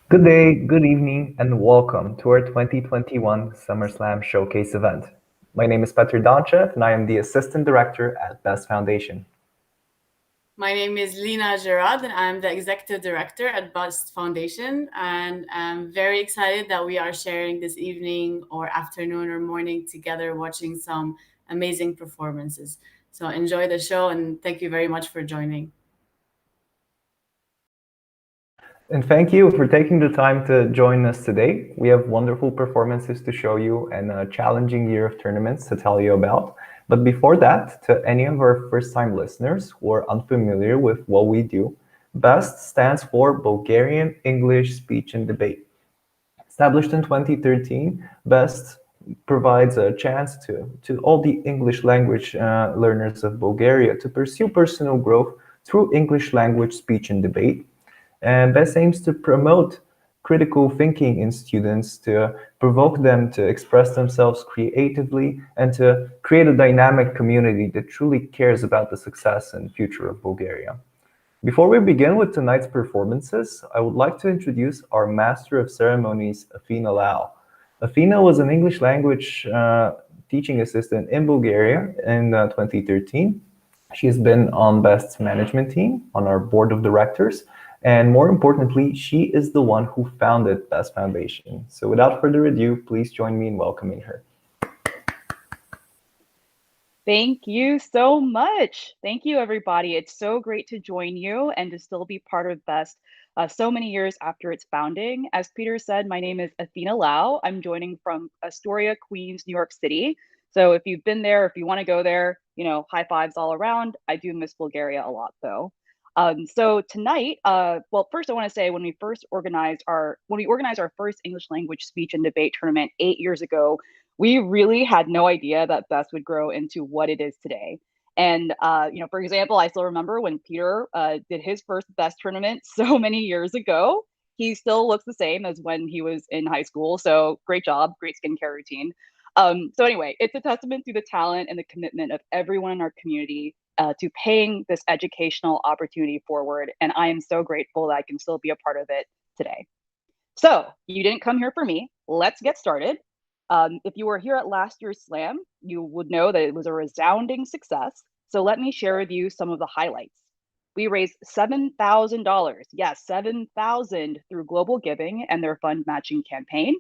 Good day, good evening, and welcome to our 2021 SummerSlam Showcase event. My name is Petr Donchev, and I am the Assistant Director at Best Foundation. My name is Lina Gerard, and I'm the Executive Director at Best Foundation. And I'm very excited that we are sharing this evening or afternoon or morning together watching some amazing performances. So enjoy the show, and thank you very much for joining. And thank you for taking the time to join us today. We have wonderful performances to show you and a challenging year of tournaments to tell you about. But before that, to any of our first-time listeners who are unfamiliar with what we do, BEST stands for Bulgarian English Speech and Debate. Established in 2013, BEST provides a chance to all the English language learners of Bulgaria to pursue personal growth through English language speech and debate. And BEST aims to promote critical thinking in students, to provoke them to express themselves creatively, and to create a dynamic community that truly cares about the success and future of Bulgaria. Before we begin with tonight's performances, I would like to introduce our Master of Ceremonies, Afina Lau. Afina was an English language teaching assistant in Bulgaria in 2013. She has been on BEST's management team, on our board of directors, and more importantly, she is the one who founded BEST Foundation. So without further ado, please join me in welcoming her. Thank you so much. Thank you, everybody. It's so great to join you and to still be part of BEST so many years after its founding. As Peter said, my name is Athena Lau. I'm joining from Astoria, Queens, New York City. So if you've been there, if you want to go there, high fives all around. I do miss Bulgaria a lot, though. So tonight, well, first I want to say when we organized our first English language speech and debate tournament 8 years ago, we really had no idea that BEST would grow into what it is today. And for example, I still remember when Peter did his first BEST tournament so many years ago. He still looks the same as when he was in high school. So great job, great skincare routine. So anyway, it's a testament to the talent and the commitment of everyone in our community to paying this educational opportunity forward. And I am so grateful that I can still be a part of it today. So you didn't come here for me. Let's get started. If you were here at last year's Slam, you would know that it was a resounding success. So let me share with you some of the highlights. We raised $7,000, yes, $7,000 through Global Giving and their fund matching campaign.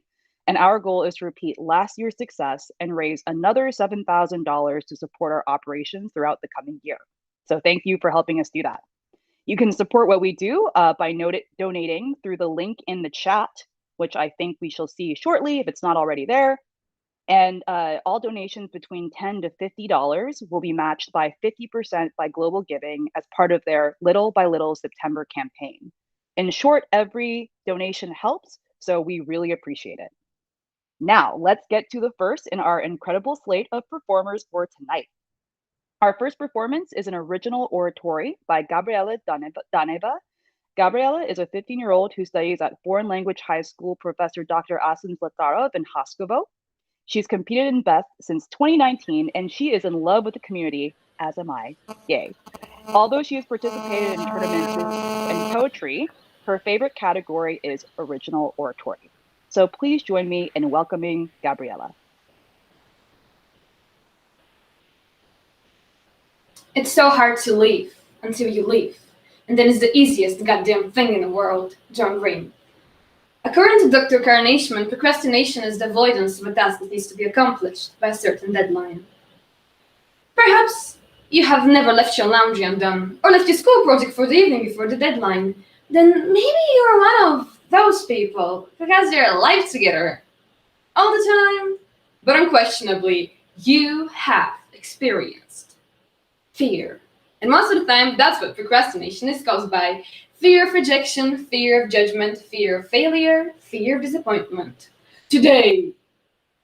And our goal is to repeat last year's success and raise another $7,000 to support our operations throughout the coming year. So thank you for helping us do that. You can support what we do by donating through the link in the chat, which I think we shall see shortly if it's not already there. And all donations between $10 to $50 will be matched by 50% by Global Giving as part of their Little by Little September campaign. In short, every donation helps, so we really appreciate it. Now, let's get to the first in our incredible slate of performers for tonight. Our first performance is an original oratory by Gabriella Donneva. Gabriella is a 15-year-old who studies at Foreign Language High School Professor Dr. Asen Zlatarov in Haskovo. She's competed in BEST since 2019, and she is in love with the community, as am I. Yay. Although she has participated in tournaments and poetry, her favorite category is original oratory. So please join me in welcoming Gabriella. It's so hard to leave until you leave. And then it's the easiest goddamn thing in the world, John Green. According to Dr. Carnation, procrastination is the avoidance of a task that needs to be accomplished by a certain deadline. Perhaps you have never left your laundry undone, or left your school project for the evening before the deadline. Then maybe you're one of those people who has their life together all the time, but unquestionably, you have experienced fear. And most of the time, that's what procrastination is caused by. Fear of rejection, fear of judgment, fear of failure, fear of disappointment. Today,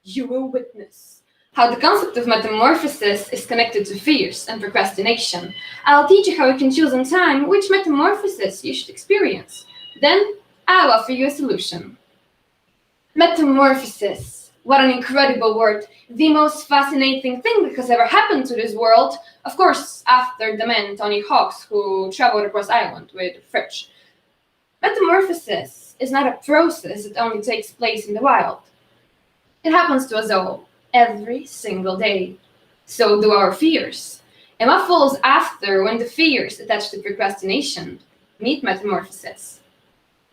you will witness how the concept of metamorphosis is connected to fears and procrastination. I'll teach you how you can choose in time which metamorphosis you should experience. Then, I'll offer you a solution. Metamorphosis. What an incredible word. The most fascinating thing that has ever happened to this world. Of course, after the man Tony Hawks who traveled across Ireland with Fritch. Metamorphosis is not a process that only takes place in the wild. It happens to us all, every single day. So do our fears. And what follows after when the fears attached to procrastination meet metamorphosis?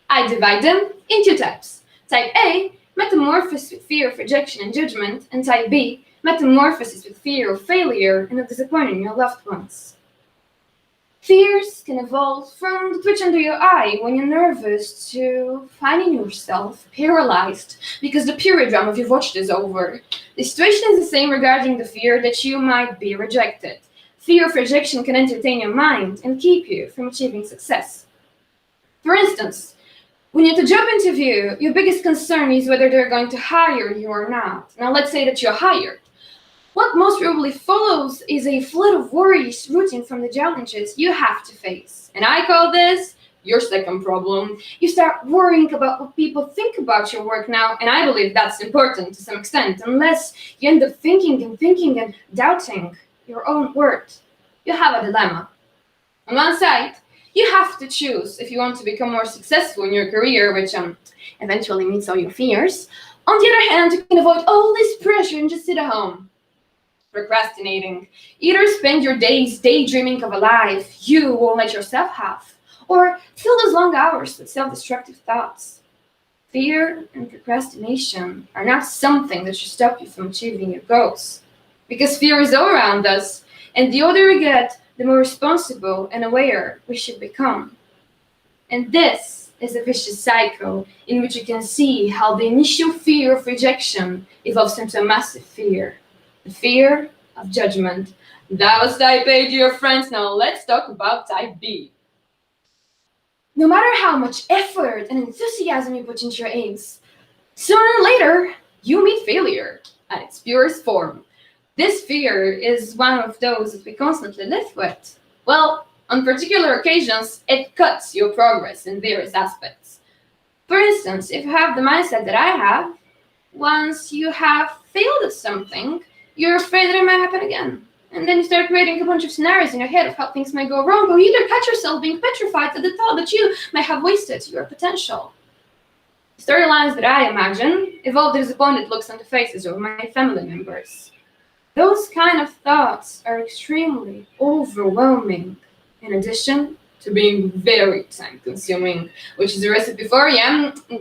I divide them in two types. Type A, metamorphosis with fear of rejection and judgment, and type B, metamorphosis with fear of failure and of disappointing your loved ones. Fears can evolve from the twitch under your eye when you're nervous to finding yourself paralyzed because the period drum of your watch is over. The situation is the same regarding the fear that you might be rejected. Fear of rejection can entertain your mind and keep you from achieving success. For instance, when you're at a job interview, your biggest concern is whether they're going to hire you or not. Now let's say that you're hired. What most probably follows is a flood of worries rooting from the challenges you have to face. And I call this your second problem. You start worrying about what people think about your work now, and I believe that's important to some extent, unless you end up thinking and doubting your own worth. You have a dilemma. On one side, you have to choose if you want to become more successful in your career, which eventually meets all your fears. On the other hand, you can avoid all this pressure and just sit at home. Procrastinating. Either spend your days daydreaming of a life you won't let yourself have, or fill those long hours with self-destructive thoughts. Fear and procrastination are not something that should stop you from achieving your goals, because fear is all around us, and the older we get, the more responsible and aware we should become. And this is a vicious cycle in which you can see how the initial fear of rejection evolves into a massive fear. The fear of judgment. That was type A, dear friends. Now let's talk about type B. No matter how much effort and enthusiasm you put into your aims, sooner or later, you meet failure at its purest form. This fear is one of those that we constantly live with. Well, on particular occasions, it cuts your progress in various aspects. For instance, if you have the mindset that I have, once you have failed at something, you're afraid that it might happen again. And then you start creating a bunch of scenarios in your head of how things might go wrong, or you either catch yourself being petrified at the thought that you might have wasted your potential. Storylines that I imagine involve the disappointed looks on the faces of my family members. Those kind of thoughts are extremely overwhelming, in addition to being very time-consuming, which is a recipe for,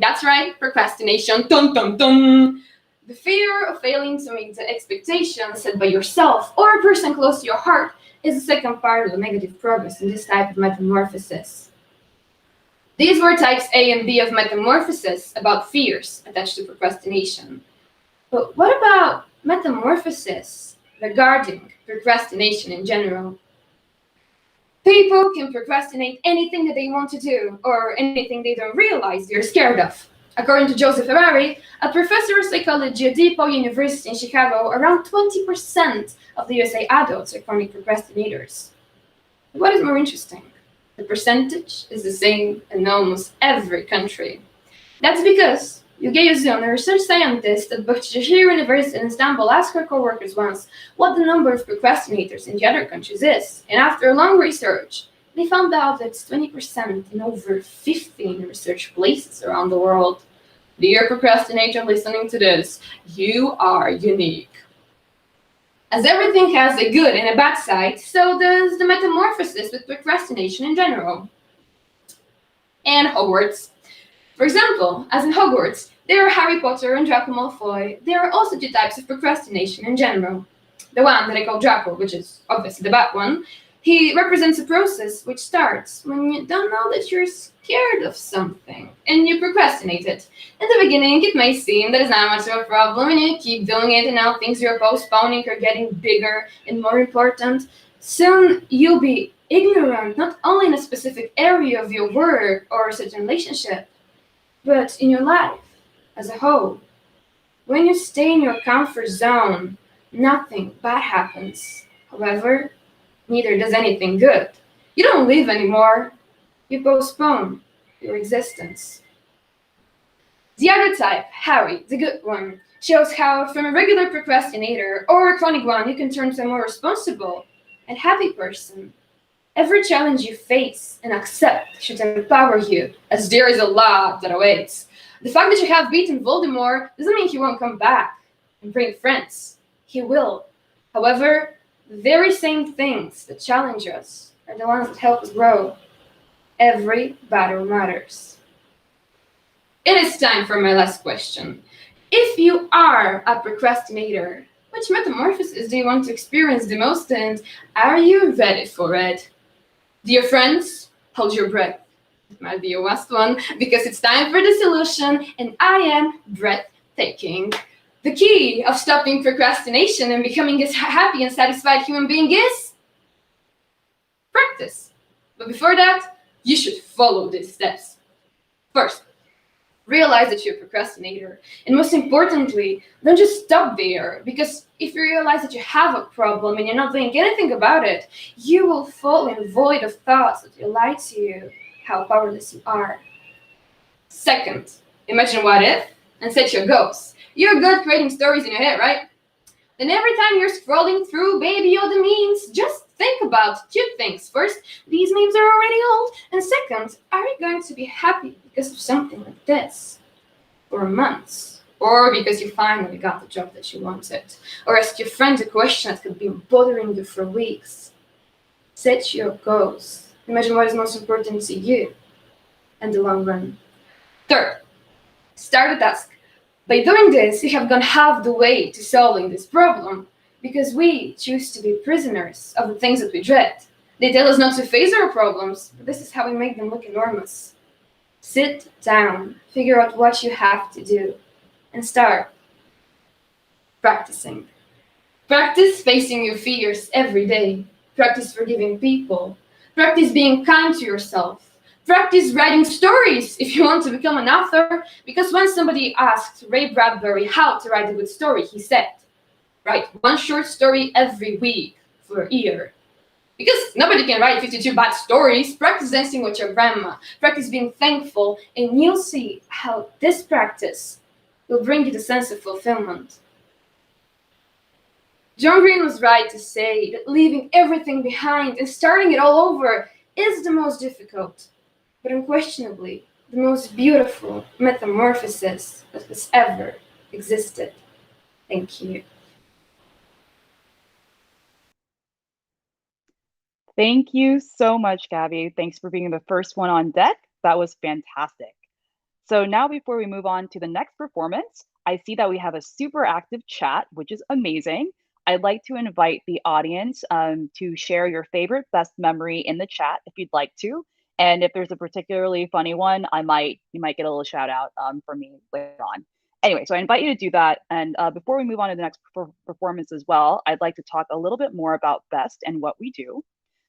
that's right, procrastination, dun dun dun. The fear of failing to meet the expectations set by yourself or a person close to your heart is the second part of the negative progress in this type of metamorphosis. These were types A and B of metamorphosis about fears attached to procrastination. But what about metamorphosis regarding procrastination in general? People can procrastinate anything that they want to do or anything they don't realize they're scared of. According to Joseph Harari, a professor of psychology at DePaul University in Chicago, around 20% of the USA adults are chronic procrastinators. But what is more interesting? The percentage is the same in almost every country. That's because Yuge Yuzun, a research scientist at Bahçeşehir University in Istanbul, asked her co-workers once what the number of procrastinators in the other countries is. And after long research, they found out that it's 20% in over 15 research places around the world. Dear procrastinator listening to this, you are unique. As everything has a good and a bad side, so does the metamorphosis with procrastination in general. And Hogwarts. For example, as in Hogwarts, there are Harry Potter and Draco Malfoy. There are also two types of procrastination in general. The one that I call Draco, which is obviously the bad one, he represents a process which starts when you don't know that you're scared of something and you procrastinate it. In the beginning, it may seem that it's not much of a problem and you keep doing it, and now things you're postponing are getting bigger and more important. Soon, you'll be ignorant not only in a specific area of your work or a certain relationship, but in your life as a whole. When you stay in your comfort zone, nothing bad happens. However, neither does anything good. You don't live anymore. You postpone your existence. The other type, Harry, the good one, shows how from a regular procrastinator or a chronic one, you can turn to a more responsible and happy person. Every challenge you face and accept should empower you, as there is a lot that awaits. The fact that you have beaten Voldemort doesn't mean he won't come back and bring friends. He will. However, the very same things that challenge us are the ones that help us grow. Every battle matters. It is time for my last question. If you are a procrastinator, which metamorphosis do you want to experience the most, and are you ready for it? Dear friends, hold your breath. It might be your last one, because it's time for the solution, and I am breathtaking. The key of stopping procrastination and becoming a happy and satisfied human being is practice. But before that, you should follow these steps. First, realize that you're a procrastinator. And most importantly, don't just stop there, because if you realize that you have a problem and you're not doing anything about it, you will fall in a void of thoughts that will lie to you how powerless you are. Second, imagine what if and set your goals. You're good creating stories in your head, right? Then every time you're scrolling through Baby Yoda memes, just think about two things. First, these memes are already old. And second, are you going to be happy because of something like this? For months. Or because you finally got the job that you wanted. Or ask your friend a question that could be bothering you for weeks. Set your goals. Imagine what is most important to you in the long run. Third, start a task. By doing this, you have gone half the way to solving this problem, because we choose to be prisoners of the things that we dread. They tell us not to face our problems, but this is how we make them look enormous. Sit down, figure out what you have to do, and start practicing. Practice facing your fears every day. Practice forgiving people. Practice being kind to yourself. Practice writing stories if you want to become an author, because when somebody asked Ray Bradbury how to write a good story, he said, write one short story every week for a year. Because nobody can write 52 bad stories. Practice dancing with your grandma. Practice being thankful, and you'll see how this practice will bring you the sense of fulfillment. John Green was right to say that leaving everything behind and starting it all over is the most difficult, but unquestionably the most beautiful metamorphosis that has ever existed. Thank you. Thank you so much, Gabby. Thanks for being the first one on deck. That was fantastic. So now before we move on to the next performance, I see that we have a super active chat, which is amazing. I'd like to invite the audience to share your favorite best memory in the chat if you'd like to. And if there's a particularly funny one, you might get a little shout out from me later on. Anyway, so I invite you to do that. And before we move on to the next performance as well, I'd like to talk a little bit more about BEST and what we do.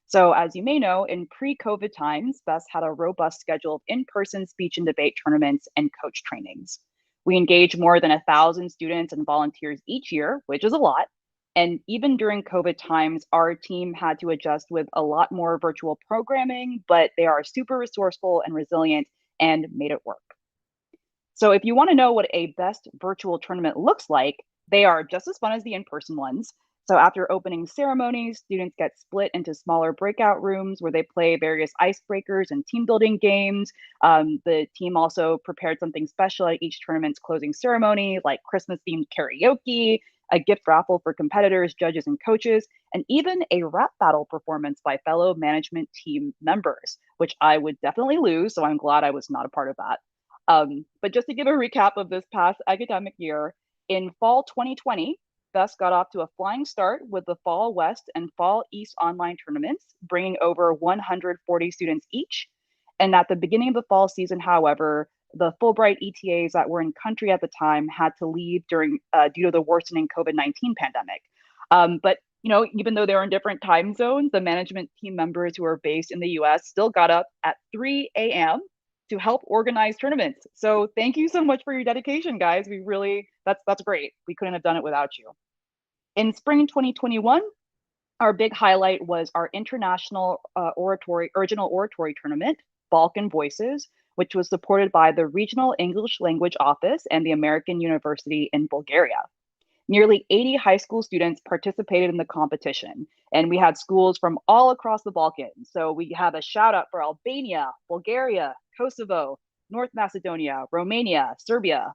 So as you may know, in pre-COVID times, BEST had a robust schedule of in-person speech and debate tournaments and coach trainings. We engage more than 1,000 students and volunteers each year, which is a lot. And even during COVID times, our team had to adjust with a lot more virtual programming, but they are super resourceful and resilient and made it work. So if you want to know what a BEST virtual tournament looks like, they are just as fun as the in-person ones. So after opening ceremonies, students get split into smaller breakout rooms where they play various icebreakers and team building games. The team also prepared something special at each tournament's closing ceremony, like Christmas-themed karaoke, a gift raffle for competitors, judges, and coaches, and even a rap battle performance by fellow management team members, which I would definitely lose, so I'm glad I was not a part of that. But just to give a recap of this past academic year, in fall 2020, BEST got off to a flying start with the Fall West and Fall East online tournaments, bringing over 140 students each. And at the beginning of the fall season, however, the Fulbright ETAs that were in country at the time had to leave due to the worsening COVID-19 pandemic. But even though they're in different time zones, the management team members who are based in the US still got up at 3 a.m. to help organize tournaments. So thank you so much for your dedication, guys. That's great. We couldn't have done it without you. In spring 2021, our big highlight was our international original oratory tournament, Balkan Voices, which was supported by the Regional English Language Office and the American University in Bulgaria. Nearly 80 high school students participated in the competition, and we had schools from all across the Balkans. So we have a shout out for Albania, Bulgaria, Kosovo, North Macedonia, Romania, Serbia,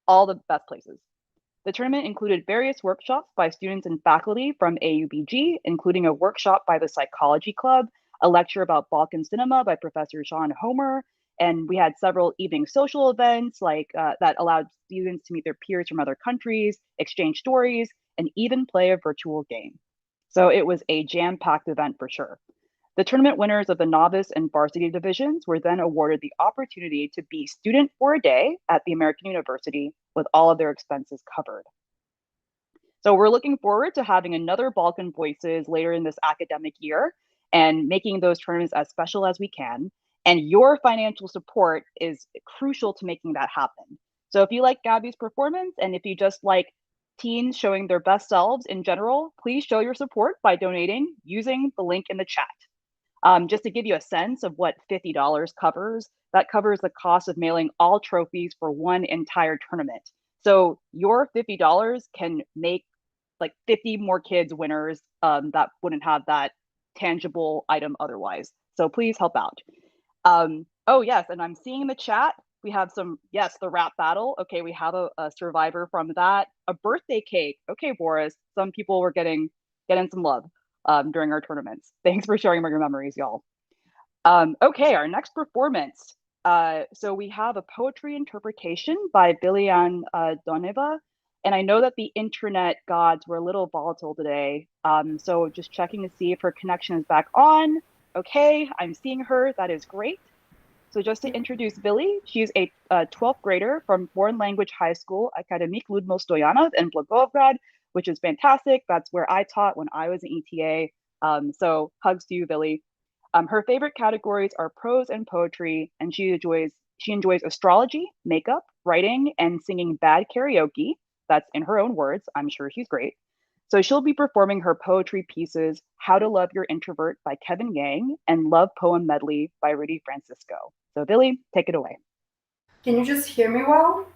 all the best places. The tournament included various workshops by students and faculty from AUBG, including a workshop by the Psychology Club, a lecture about Balkan cinema by Professor Sean Homer, and we had several evening social events that allowed students to meet their peers from other countries, exchange stories, and even play a virtual game. So it was a jam-packed event for sure. The tournament winners of the novice and varsity divisions were then awarded the opportunity to be student for a day at the American University with all of their expenses covered. So we're looking forward to having another Balkan Voices later in this academic year and making those tournaments as special as we can. And your financial support is crucial to making that happen. So if you like Gabby's performance and if you just like teens showing their best selves in general, please show your support by donating using the link in the chat. Just to give you a sense of what $50 covers, that covers the cost of mailing all trophies for one entire tournament. So your $50 can make like 50 more kids winners that wouldn't have that tangible item otherwise. So please help out. Oh yes, and I'm seeing in the chat, we have some, yes, the rap battle. Okay, we have a survivor from that. A birthday cake. Okay, Boris, some people were getting some love during our tournaments. Thanks for sharing your memories, y'all. Okay, our next performance. So we have a poetry interpretation by Billian Donneva. And I know that the internet gods were a little volatile today. So just checking to see if her connection is back on. Okay, I'm seeing her. That is great. So just to introduce Billy, she's a 12th grader from Foreign Language High School, Akademik Ludmil Stoyanov in Blagoevgrad, which is fantastic. That's where I taught when I was in ETA. So hugs to you, Billy. Her favorite categories are prose and poetry, and she enjoys astrology, makeup, writing, and singing bad karaoke. That's in her own words. I'm sure she's great. So she'll be performing her poetry pieces, How to Love Your Introvert by Kevin Yang and Love Poem Medley by Rudy Francisco. So Billy, take it away. Can you just hear me well?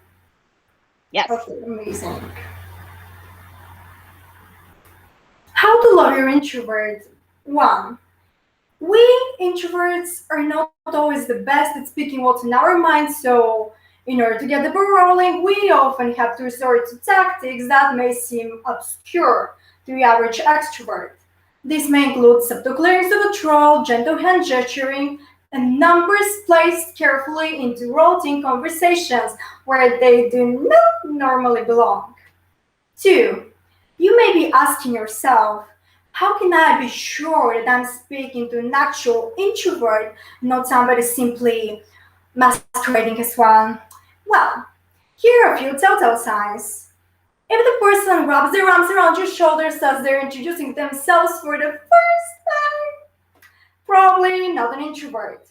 Yes. Okay, amazing. How to love your introvert. 1. We introverts are not always the best at speaking what's in our minds, so in order to get the ball rolling, we often have to resort to tactics that may seem obscure to the average extrovert. This may include subtle clearings of a troll, gentle hand gesturing, and numbers placed carefully into routine conversations where they do not normally belong. 2. You may be asking yourself, how can I be sure that I'm speaking to an actual introvert, not somebody simply masquerading as one? Well, here are a few telltale signs. If the person wraps their arms around your shoulders as they're introducing themselves for the first time, probably not an introvert.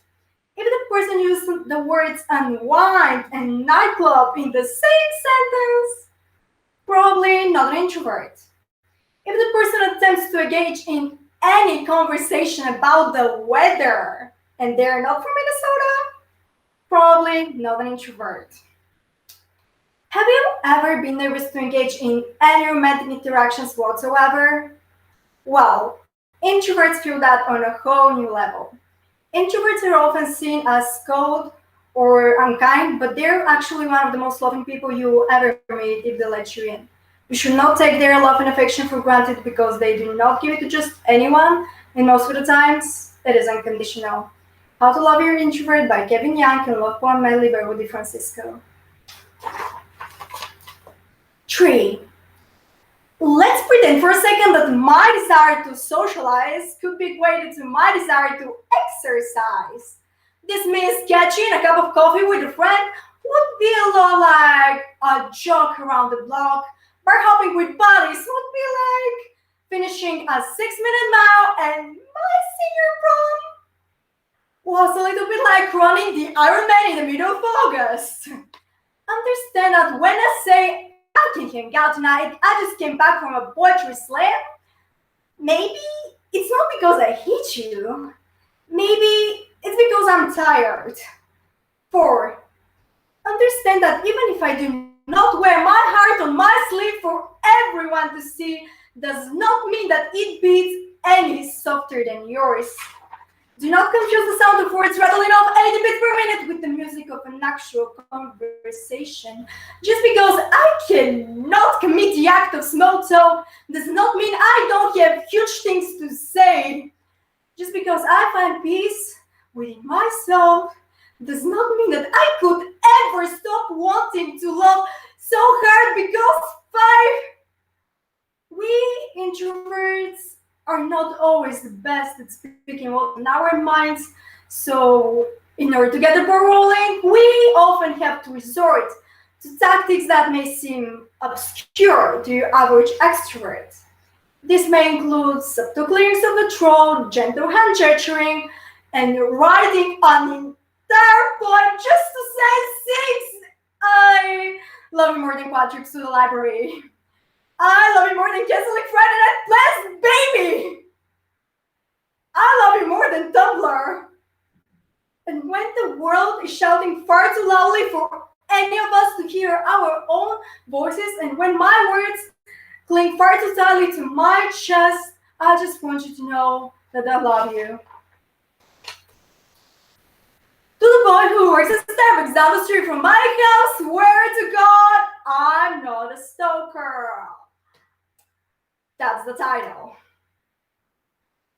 If the person uses the words unwind and nightclub in the same sentence, probably not an introvert. If the person attempts to engage in any conversation about the weather and they're not from Minnesota, probably not an introvert. Have you ever been nervous to engage in any romantic interactions whatsoever? Well, introverts feel that on a whole new level. Introverts are often seen as cold or unkind, but they're actually one of the most loving people you will ever meet if they let you in. You should not take their love and affection for granted because they do not give it to just anyone, and most of the times, it is unconditional. How to Love Your Introvert by Kevin Yang and Love Poem Medley by Rudy Francisco. 3. Let's pretend for a second that my desire to socialize could be equated to my desire to exercise. This means catching a cup of coffee with a friend would be a lot like a jog around the block. Bar hopping with buddies would be like finishing a 6-minute mile and my senior prom was a little bit like running the Ironman in the middle of August. Understand that when I say I can hang out tonight, I just came back from a poetry slam, maybe it's not because I hate you. Maybe it's because I'm tired. 4. Understand that even if I do not wear my heart on my sleeve for everyone to see does not mean that it beats any softer than yours. Do not confuse the sound of words rattling off 80 beats per minute with the music of an actual conversation. Just because I cannot commit the act of small talk does not mean I don't have huge things to say. Just because I find peace within myself does not mean that I could ever stop wanting to love so hard because we introverts are not always the best at speaking what's in our minds. So in order to get the ball rolling, we often have to resort to tactics that may seem obscure to your average extrovert. This may include subtle clearings of the throat, gentle hand gesturing, and writing an entire poem just to say things. I love you more than quad trips to the library. I love you more than canceling Friday Night Plans, baby! I love you more than Tumblr. And when the world is shouting far too loudly for any of us to hear our own voices, and when my words cling far too tightly to my chest, I just want you to know that I love you. To the boy who works at Starbucks down the street from my house, swear to God, I'm not a stalker. That's the title.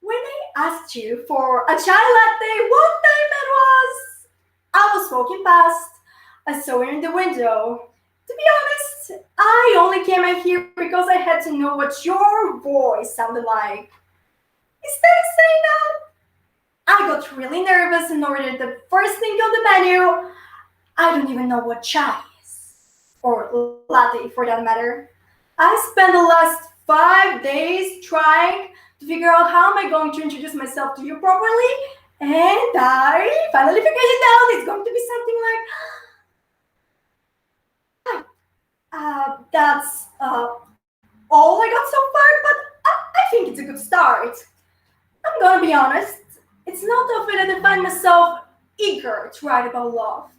When I asked you for a chai latte, what time it was? I was walking past. I saw you in the window. To be honest, I only came out here because I had to know what your voice sounded like. Instead of saying that, I got really nervous and ordered the first thing on the menu. I don't even know what chai is. Or latte, for that matter. I spent the last 5 days trying to figure out how am I going to introduce myself to you properly, and I finally figured it out. It's going to be something like, that's all I got so far, but I think it's a good start. I'm gonna be honest, it's not often that I find myself eager to write about love.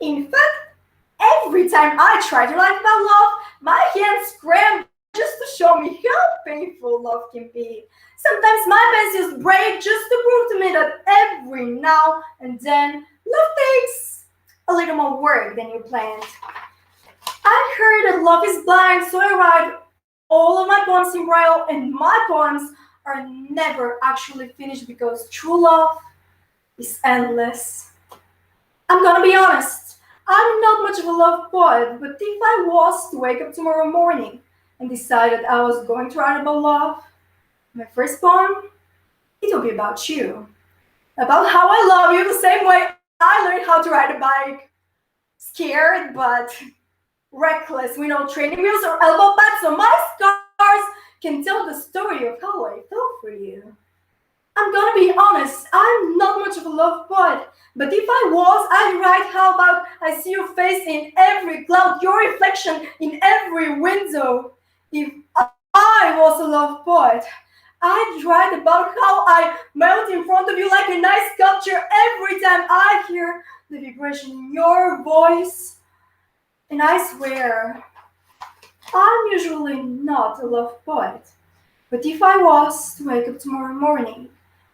In fact, every time I try to write about love, my hands cramp just to show me how painful love can be. Sometimes my pencils break just to prove to me that every now and then, love takes a little more work than you planned. I heard that love is blind, so I write all of my poems in braille, and my poems are never actually finished because true love is endless. I'm gonna be honest, I'm not much of a love poet, but if I was to wake up tomorrow morning and decided I was going to write about love, my first poem, it will be about you. About how I love you the same way I learned how to ride a bike. Scared, but reckless, with no training wheels or elbow pads, so my scars can tell the story of how I felt for you. I'm gonna be honest, I'm not much of a love poet, but if I was, I'd write how about I see your face in every cloud, your reflection in every window. If I was a love poet, I'd write about how I melt in front of you like a nice sculpture every time I hear the vibration in your voice. And I swear, I'm usually not a love poet, but if I was to wake up tomorrow morning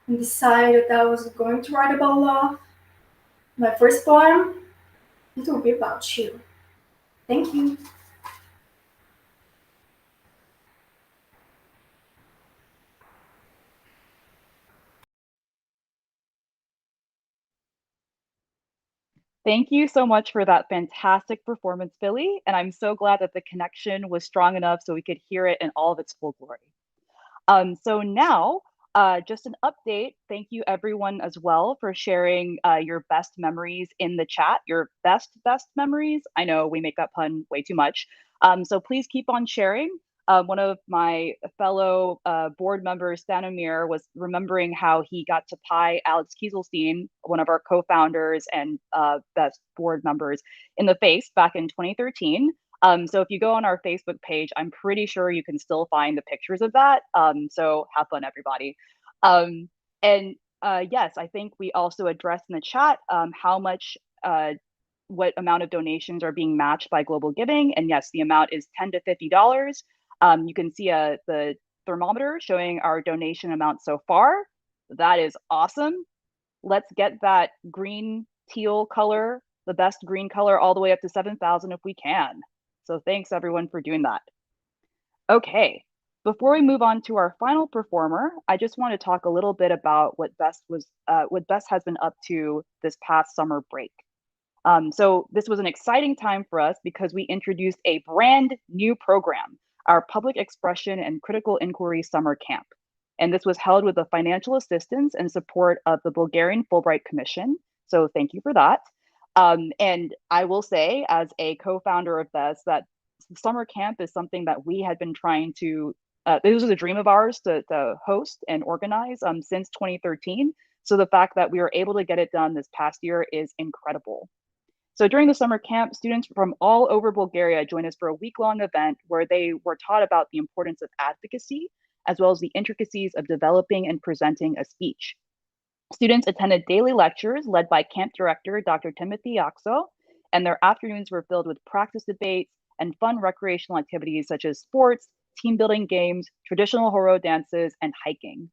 and decide that I was going to write about love, my first poem, it will be about you. Thank you. Thank you so much for that fantastic performance, Billy. And I'm so glad that the connection was strong enough so we could hear it in all of its full glory. So now, just an update. Thank you everyone as well for sharing your best memories in the chat, your best memories. I know we make that pun way too much. So please keep on sharing. One of my fellow board members, Stanomir, was remembering how he got to pie Alex Kieselstein, one of our co-founders and best board members, in the face back in 2013. So if you go on our Facebook page, I'm pretty sure you can still find the pictures of that. So have fun, everybody. Yes, I think we also addressed in the chat how much, what amount of donations are being matched by Global Giving. And yes, the amount is $10 to $50. You can see the thermometer showing our donation amount so far. That is awesome. Let's get that green teal color, the best green color, all the way up to 7,000 if we can. So thanks everyone for doing that. Okay, before we move on to our final performer, I just want to talk a little bit about what Bess has been up to this past summer break. So this was an exciting time for us because we introduced a brand new program, our Public Expression and Critical Inquiry Summer Camp. And this was held with the financial assistance and support of the Bulgarian Fulbright Commission. So thank you for that. And I will say, as a co-founder of BES, that summer camp is something that we had been trying to, this was a dream of ours to host and organize since 2013. So the fact that we were able to get it done this past year is incredible. So during the summer camp, students from all over Bulgaria joined us for a week-long event where they were taught about the importance of advocacy, as well as the intricacies of developing and presenting a speech. Students attended daily lectures led by camp director, Dr. Timothy Yaxo, and their afternoons were filled with practice debates and fun recreational activities such as sports, team building games, traditional horo dances, and hiking.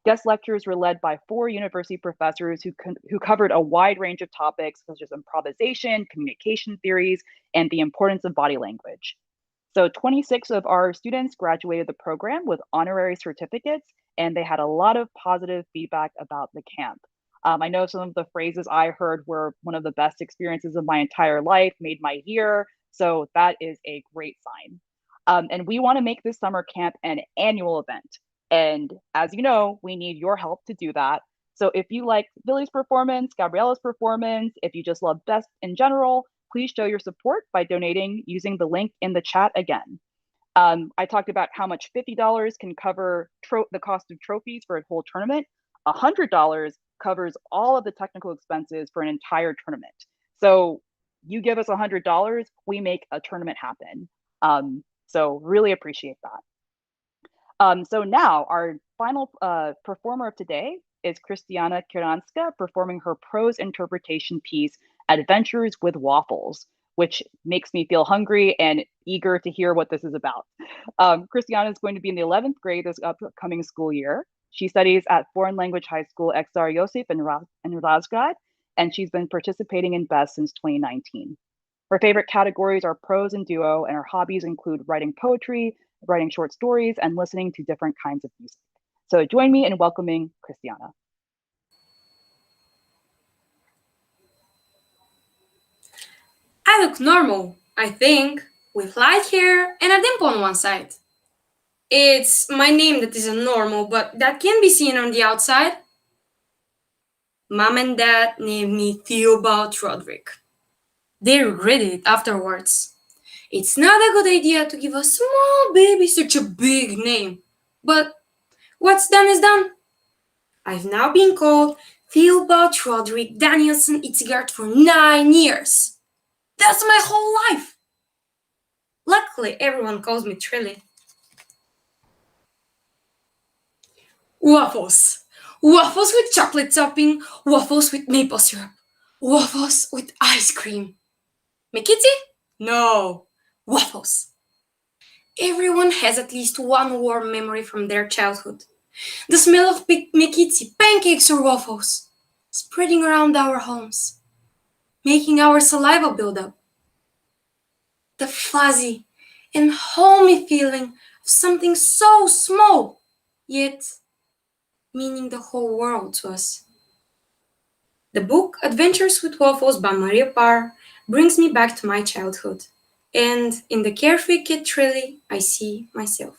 Guest lectures were led by 4 university professors who covered a wide range of topics such as improvisation, communication theories, and the importance of body language. So 26 of our students graduated the program with honorary certificates, and they had a lot of positive feedback about the camp. I know some of the phrases I heard were one of the best experiences of my entire life, made my year. So that is a great sign. And we want to make this summer camp an annual event. And as you know, we need your help to do that. So if you like Billy's performance, Gabriella's performance, if you just love BES in general, please show your support by donating using the link in the chat again. I talked about how much $50 can cover the cost of trophies for a whole tournament. $100 covers all of the technical expenses for an entire tournament. So you give us $100, we make a tournament happen. So really appreciate that. So now our final performer of today is Christiana Kieranska performing her prose interpretation piece, Adventures with Waffles, which makes me feel hungry and eager to hear what this is about. Christiana is going to be in the 11th grade this upcoming school year. She studies at Foreign Language High School Exar Yosef in Razgrad, and she's been participating in BES since 2019. Her favorite categories are prose and duo, and her hobbies include writing poetry, writing short stories, and listening to different kinds of music. So join me in welcoming Christiana. I look normal, I think, with light hair and a dimple on one side. It's my name that isn't normal, but that can be seen on the outside. Mom and Dad named me Theobald Roderick. They regretted it afterwards. It's not a good idea to give a small baby such a big name, but what's done is done. I've now been called Theobald Roderick Danielson Itzigard for 9 years. That's my whole life. Luckily, everyone calls me Trilly. Waffles. Waffles with chocolate topping, waffles with maple syrup, waffles with ice cream. Mekitsi? No. Waffles. Everyone has at least one warm memory from their childhood. The smell of mekitsi, pancakes or waffles, spreading around our homes, making our saliva build up. The fuzzy and homey feeling of something so small, yet meaning the whole world to us. The book Adventures with Waffles by Maria Parr brings me back to my childhood, and in the carefree kid Trilly, I see myself.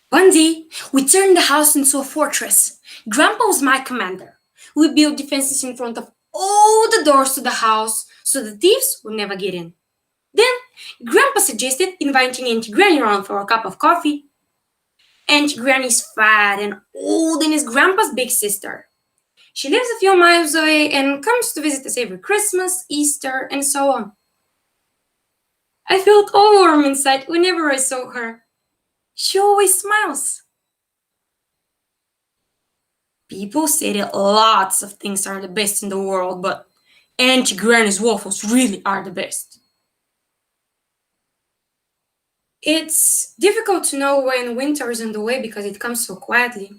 One day, we turned the house into a fortress. Grandpa was my commander. We built defenses in front of all the doors to the house so the thieves would never get in. Then, Grandpa suggested inviting Auntie Granny around for a cup of coffee. Auntie Granny's fat and old and is Grandpa's big sister. She lives a few miles away and comes to visit us every Christmas, Easter, and so on. I felt all warm inside whenever I saw her. She always smiles. People say that lots of things are the best in the world, but Auntie Granny's waffles really are the best. It's difficult to know when winter is on the way because it comes so quietly.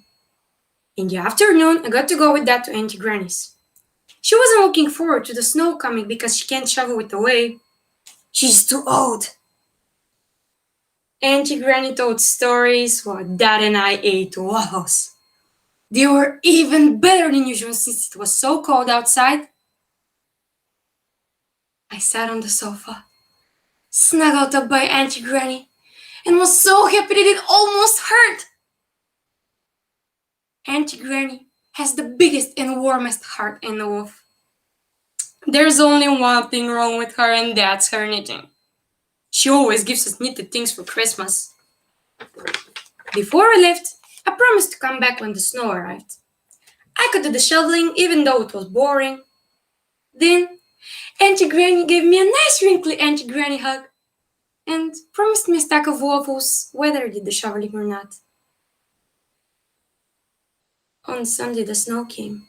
In the afternoon, I got to go with Dad to Auntie Granny's. She wasn't looking forward to the snow coming because she can't travel with the way. She's too old. Auntie Granny told stories while Dad and I ate waffles. They were even better than usual since it was so cold outside. I sat on the sofa, snuggled up by Auntie Granny, and was so happy that it almost hurt. Auntie Granny has the biggest and warmest heart I know of. There's only one thing wrong with her, and that's her knitting. She always gives us knitted things for Christmas. Before we left, I promised to come back when the snow arrived. I could do the shoveling even though it was boring. Then, Auntie Granny gave me a nice wrinkly Auntie Granny hug and promised me a stack of waffles whether I did the shoveling or not. On Sunday, the snow came.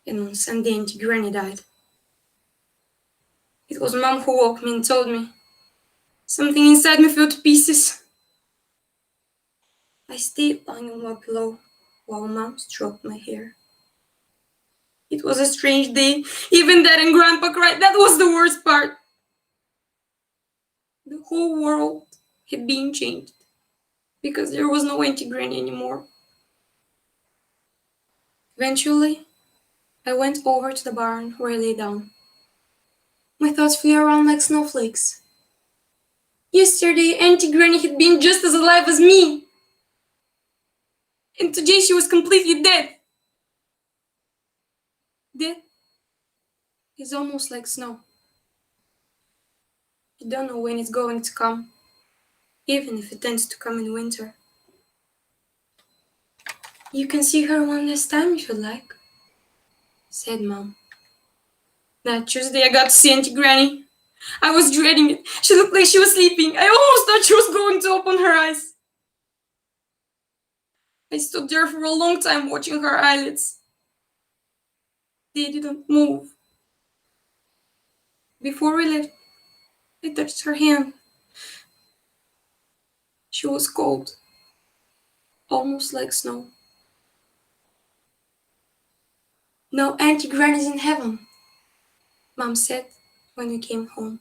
And on Sunday, Auntie Granny died. It was Mom who woke me and told me. Something inside me fell to pieces. I stayed lying on my pillow while Mom stroked my hair. It was a strange day. Even Dad and Grandpa cried. That was the worst part. The whole world had been changed because there was no Auntie Granny anymore. Eventually, I went over to the barn where I lay down. My thoughts flew around like snowflakes. Yesterday, Auntie Granny had been just as alive as me. And today she was completely dead. Death is almost like snow. You don't know when it's going to come, even if it tends to come in winter. You can see her one last time if you like, said Mom. That Tuesday I got to see Auntie Granny. I was dreading it. She looked like she was sleeping. I almost thought she was going to open her eyes. I stood there for a long time watching her eyelids. They didn't move. Before we left, I touched her hand. She was cold, almost like snow. Now Auntie Granny's in heaven, Mom said when we came home.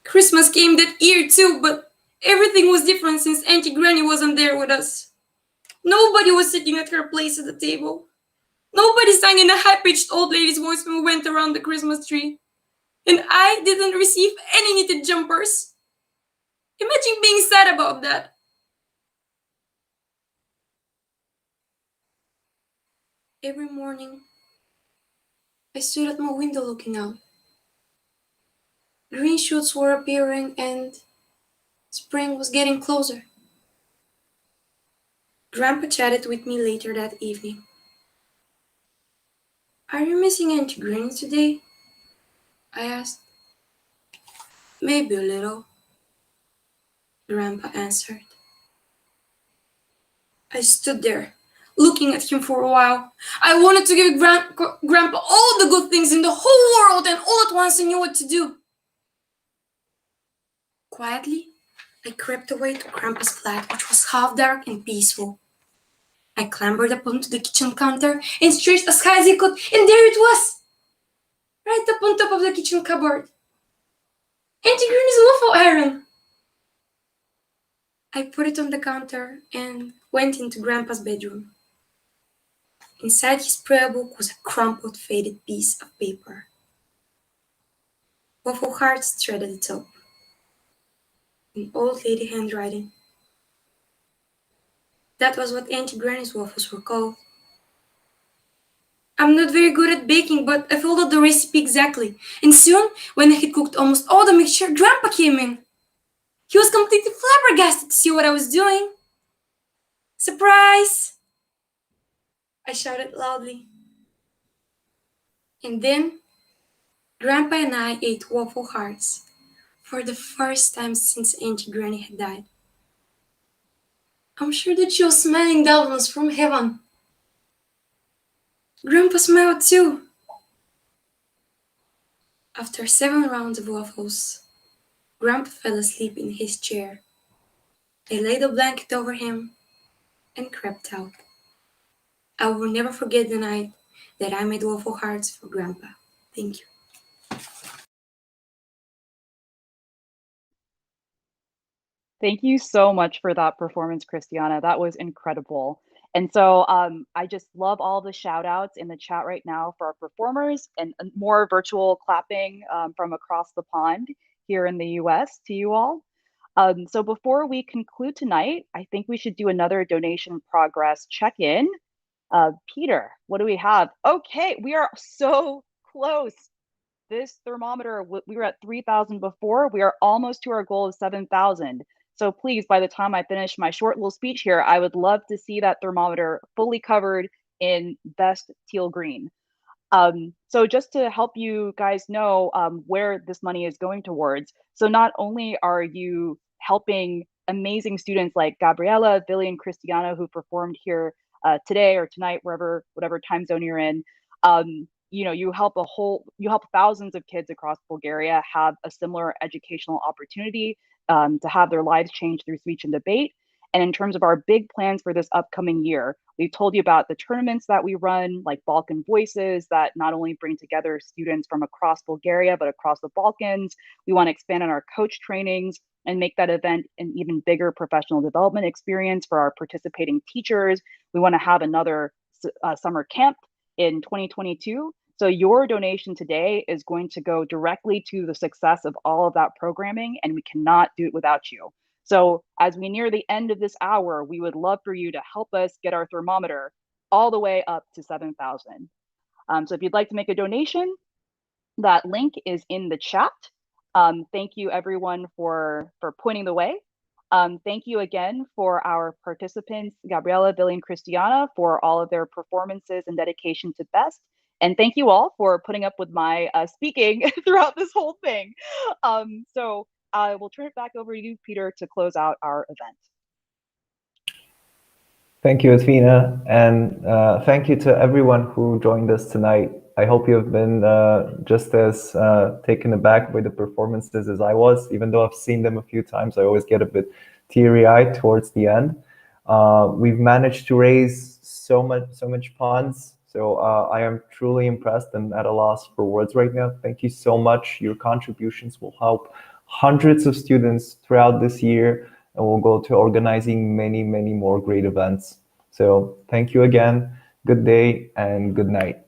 Christmas came that year too, but everything was different since Auntie Granny wasn't there with us. Nobody was sitting at her place at the table. Nobody sang in a high-pitched old lady's voice when we went around the Christmas tree. And I didn't receive any knitted jumpers. Imagine being sad about that. Every morning, I stood at my window looking out. Green shoots were appearing and spring was getting closer. Grandpa chatted with me later that evening. Are you missing Auntie Granny today? I asked. Maybe a little, Grandpa answered. I stood there, looking at him for a while. I wanted to give Grandpa all the good things in the whole world, and all at once I knew what to do. Quietly, I crept away to Grandpa's flat, which was half dark and peaceful. I clambered up onto the kitchen counter and stretched as high as I could, and there it was! Right up on top of the kitchen cupboard. Auntie Granny's waffle iron! I put it on the counter and went into Grandpa's bedroom. Inside his prayer book was a crumpled, faded piece of paper. Waffle hearts threaded the top. In old lady handwriting. That was what Auntie Granny's waffles were called. I'm not very good at baking, but I followed the recipe exactly. And soon, when I had cooked almost all the mixture, Grandpa came in. He was completely flabbergasted to see what I was doing. Surprise! I shouted loudly. And then, Grandpa and I ate waffle hearts for the first time since Auntie Granny had died. I'm sure that she was smiling down on us from heaven. Grandpa smiled too. After 7 rounds of waffles, Grandpa fell asleep in his chair. I laid a blanket over him and crept out. I will never forget the night that I made waffle hearts for Grandpa. Thank you. Thank you so much for that performance, Christiana. That was incredible. And so I just love all the shout outs in the chat right now for our performers and more virtual clapping from across the pond here in the US to you all. So before we conclude tonight, I think we should do another donation progress check-in. Peter, what do we have? Okay, we are so close. This thermometer, we were at 3,000 before. We are almost to our goal of 7,000. So please, by the time I finish my short little speech here, I would love to see that thermometer fully covered in best teal green. So just to help you guys know where this money is going towards. So not only are you helping amazing students like Gabriella, Billian, Christiana, who performed here today or tonight, whatever time zone you're in, you help thousands of kids across Bulgaria have a similar educational opportunity to have their lives changed through speech and debate. And in terms of our big plans for this upcoming year, we've told you about the tournaments that we run, like Balkan Voices, that not only bring together students from across Bulgaria, but across the Balkans. We want to expand on our coach trainings and make that event an even bigger professional development experience for our participating teachers. We want to have another summer camp in 2022. So your donation today is going to go directly to the success of all of that programming, and we cannot do it without you. So as we near the end of this hour, we would love for you to help us get our thermometer all the way up to 7,000. So if you'd like to make a donation, that link is in the chat. Thank you everyone for pointing the way. Thank you again for our participants, Gabriella, Billy, and Christiana, for all of their performances and dedication to BEST. And thank you all for putting up with my speaking throughout this whole thing. So I will turn it back over to you, Peter, to close out our event. Thank you, Athena, and thank you to everyone who joined us tonight. I hope you have been just as taken aback by the performances as I was. Even though I've seen them a few times, I always get a bit teary-eyed towards the end. We've managed to raise so much funds, so I am truly impressed and at a loss for words right now. Thank you so much. Your contributions will help hundreds of students throughout this year, and we'll go to organizing many more great events. So thank you again. Good day and good night.